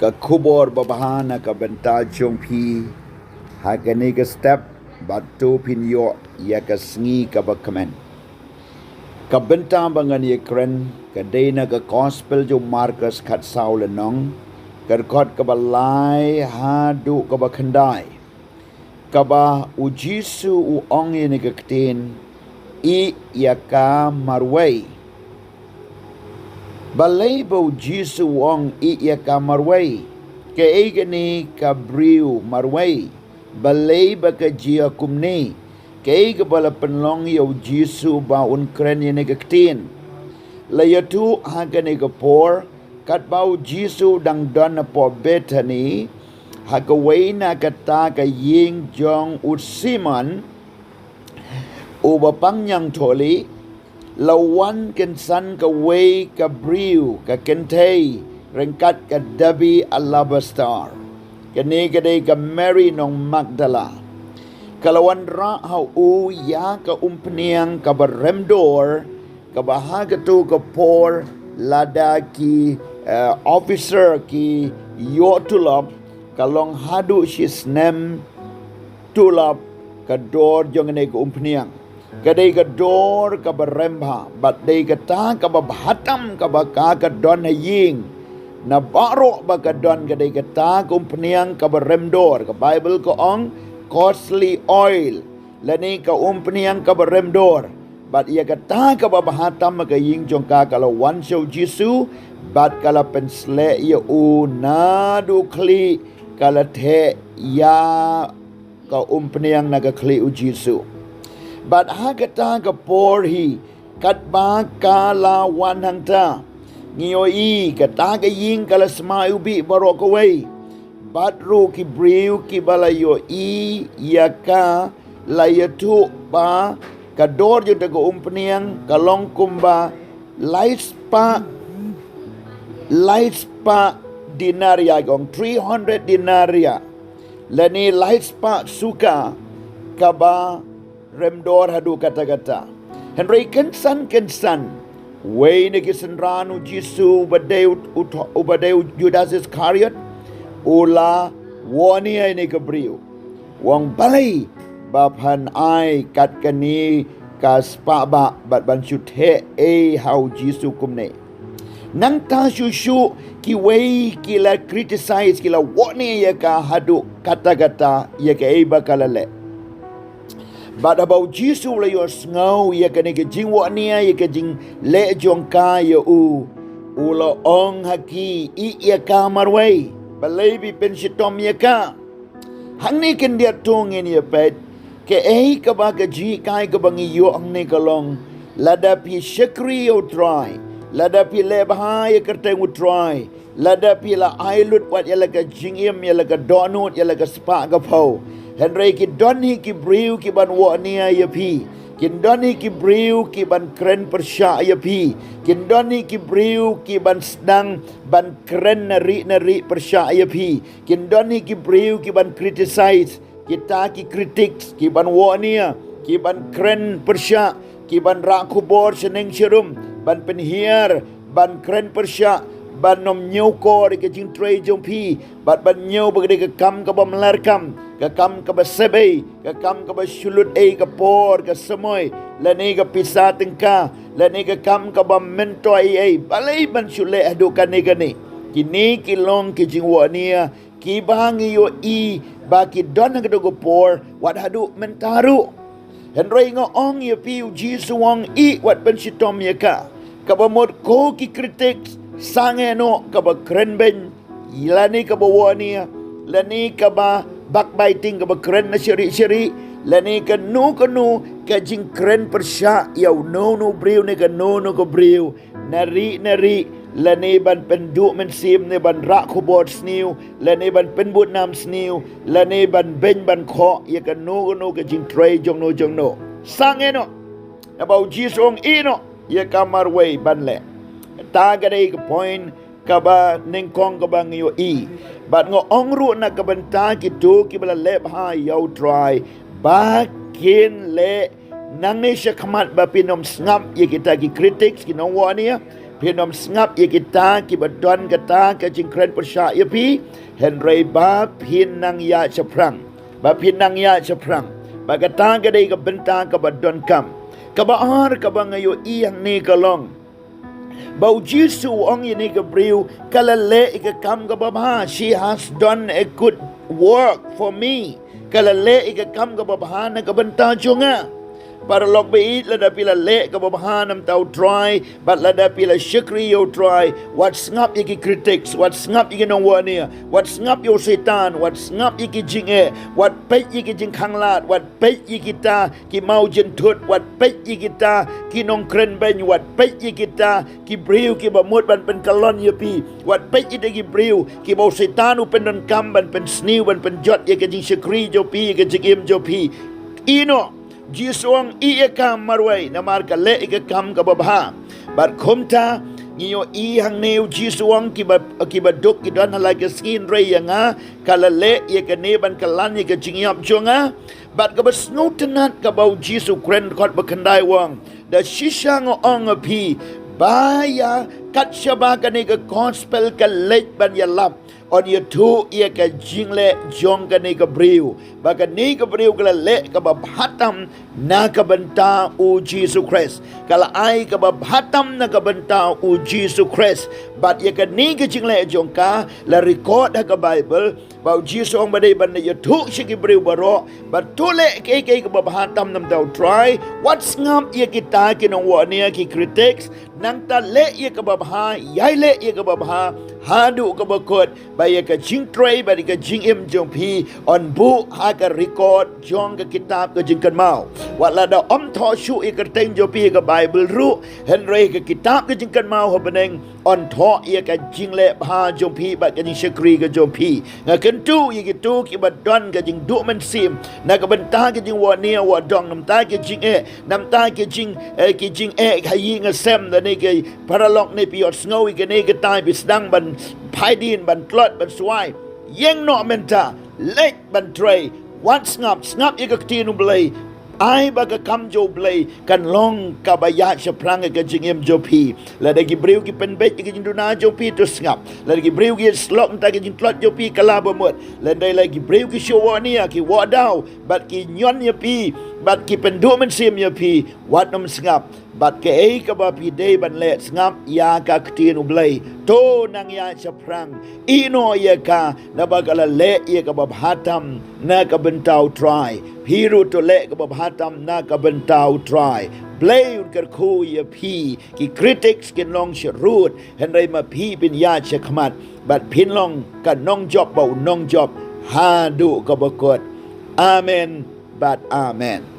ka kubor babahana ka benta jong pi hakani ka step batu pin yo ya ka sngi ka bakamen ka benta bangan ye kren ka dena ka gospel jo Marcus khat saul nong ka khot ka balai ha du ka bakhandai ka ba u Jisu u ong ye ka kten I ya ka marwei balay ba Jisu wong I ya ka marwei ke egani ka briu marwei balay ba ka jia kumni ke ega bala penlong yo Jisu ba un kren ye ka ktin layatu hagani ka por kat ba Jisu dang don po betani hagaway na kata ka ying jong ut Simon ubapang yang toli lawan kensan ka way ka briu ka kentay rengkat ka dabi alabastar kani kadai ka Mary nong Magdala kalawan ra hau u ya ka umpniang ka baremdor ka bahaga tu ka por lada ki officer ki yotulap kalong hadu shisnem tulap ka dor jongane ka umpniang kadai ka dor ka baremba bat dai ka ta ka bahatam ka baka ka don haying na baro ba ka don kadai ka ta kumpniang ka baremdor ka Bible ko ong costly oil lani ka umpniang ka baremdor bat ia ka ta ka bahatam ka ying jong ka kala wan show Jisu bat kala pensle ya u na du kli kala the ya ka umpniang na ka kli u Jisu but hagata ka por hi kat ba kala wan hang ta ngiyo I kata ka ying kala sma ubi barok away but ru ki briu ki balayo I ya ka layatu ba ka dor jo ta ko umpniang kalong kumba lights pa dinaria gong 300 dinaria lani lights pa suka kaba remdor hadu kata-kata Henry kensan way na kisenranu Jisu ubadeu Judas Iscariot ula wani ay ni kabriu wang balay baphan ay kat kani kaspa ba bat ban shuthe e how Jisu kumne nang ta shushu ki way ki la criticize ki la wani ya ka hadu kata-kata ya ka e bakalale but about Jisu la yo ngau ya ka ne ke jing wa nia ya ka jing le jong ka ya u la ong haki I ya ka marwei balay bi pen shitom ya ka hang ni ken dia tong en ya pet ke ka ba ka ji kai ka bangi yo ang ne ka long lada pi shakri yo try lada pi le bha ya kerte u try lada pi la ailut wat ya la ka jing yem ya la ka donut ya la ka spa ka phau Henry ki doni ki briu ki ban wania ya pi kin doni ki briu ki ban kren persya ya pi kin doni ki briu ki ban sedang ban kren nari persya ya pi kin doni ki briu ki ban criticize kita ki critics ki ban wania ki ban kren persya ki ban rakubor seneng serum ban penhiar ban kren persya ban nom nyau ko de ke jing trei jong pi ban nyau bagde ke kam ka bam larkam ka kam ka basebe ka kam ka basulut ka por ka semoy la ni ka pisa tengka la ni ka kam ka bam mentoi balai ban sule adu kan ni kini kilong ki jing wa nia ki bangi yo I ba ki don ka do por wat hadu mentaru Henry ngo ong ye pi Jisu wong I wat ben sitom ye ka kabamot ko ki critics sange no kaba kren ben lani kaba wania lani kaba backbiting kaba kren na syari lani ka nu ka jing kren persya yaw no briu ne ka no ko briu nari lani ban pendu men sim ne ban ra khobot sniu lani ban penbut nam sniu lani ban ben ban kho ya ka no ka jing tray jong no sange no about Jisong ino ya kamar way ban le ta gadai ka point ka ba ningkong ka ba ngayo I bat ngo ongru na ka banta ki tu ki bala lep ha yaw try ba kin le nang ni siya kamat ba pinom snap ya kita ki critics kinong wania พี่น้องสงับยกิตากิบดอนกตาก็จิงเครนประชายพี่เห็นไรบาพินนังยาชพรังบาพินนังยาชพรังบากตาก็ได้กับเบนตากับบดอนคำกับอาร์กับบางอายุอีหังนี้ก็ลองบาวจิสูองยินีกับริวกะละเละอีกคำกับบ้า she has done a good work for me กะละเละอีกคำกับบ้านะกับเบนตาจงะpara log beit la da pila le ka babahanam tau try but la da pila shikri yo try what ngap iki critics what ngap iki no wania what ngap yo setan what ngap iki jinge what pe iki jing khanglat what pe iki ta ki mau jin thut what pe iki ta ki nong kren ben what pe iki ta ki briu ki ba mut ban pen kalon ye pi what pe iki ki briu ki mau setan u pen don kam ban pen sniu ban pen jot ye ki jing shikri jo pi ki jing im jo pi ino jisuang ieka marwei namar ka le ika kam ka babha bar khomta ngiyo i hang neu jisuang kiba duk ki don like a skin ray nga kala le ika ne ban kalan ika jingyap jonga bat ka basnutanat ka bau jisu kren khot bakandai wang da shishang ong api baya kat shaba ka ne ka gospel ka le ban yalap on your two ia ka jingle jong ka ni ka briu ba ka ni ka briu ka le ka ba bhatam na ka banta u Jesus Christ kala ai ka ba bhatam na ka banta u Jesus Christ but ia ka ni ka jingle jong ka la record ka Bible ba Jesus ong ba dei ban ya two shi ki briu baro ba to le ke ka ba bhatam nam dau try what's ngam ia kita ki no wa ni ki critics nang ta le ia ka ba bha yai le ia ka ba bha hadu ka ba kot baya ka jing tray baya ka jing im jong pi on bu ha ka record jong ka kitab ka jing kan mau wala da om tho shu i ka teng jo pi ka Bible ru henry ka kitab ka jing kan mau ha beneng on tho i ka jing le ha jong pi ba ka jing shakri ka jong pi nga kan tu i ki tu ki ba don ka jing du man sim na ka ban ta ka jing wa nia wa dong nam ta ka jing nam ta ka jing ka yi nga sem da ne ka paralok ne pi ot snow i ka ne ka tai bi sedang ban pai din ban klot ban swai yang no menta lek ban tray wat ngap ik tinu blai ai ba ka kam jo blai kan long ka ba ya chaprang ka jingem jo pi la da gi briu ki pen bet ki jinduna jo pi to ngap la da gi briu ki slok ta ki jing klot jo pi kala ba mot la dai la gi briu ki show ni ki wa dau bat ki nyon ya pi bat ki pen do man sim ya pi wat nom ngap bat ke ei ka ba pi dei ban le ngap ya ka tinu blai to nang ya chaprang ino ya ka na ba kala le ya ka ba bhatam na ka bentau try hiru to le ka ba bhatam na ka bentau try blai un kar khu ya pi ki critics kin long shrut hen rai ma pi bin ya chakmat bat pin long ka nong job bau nong job ha du ka ba kot amen bat amen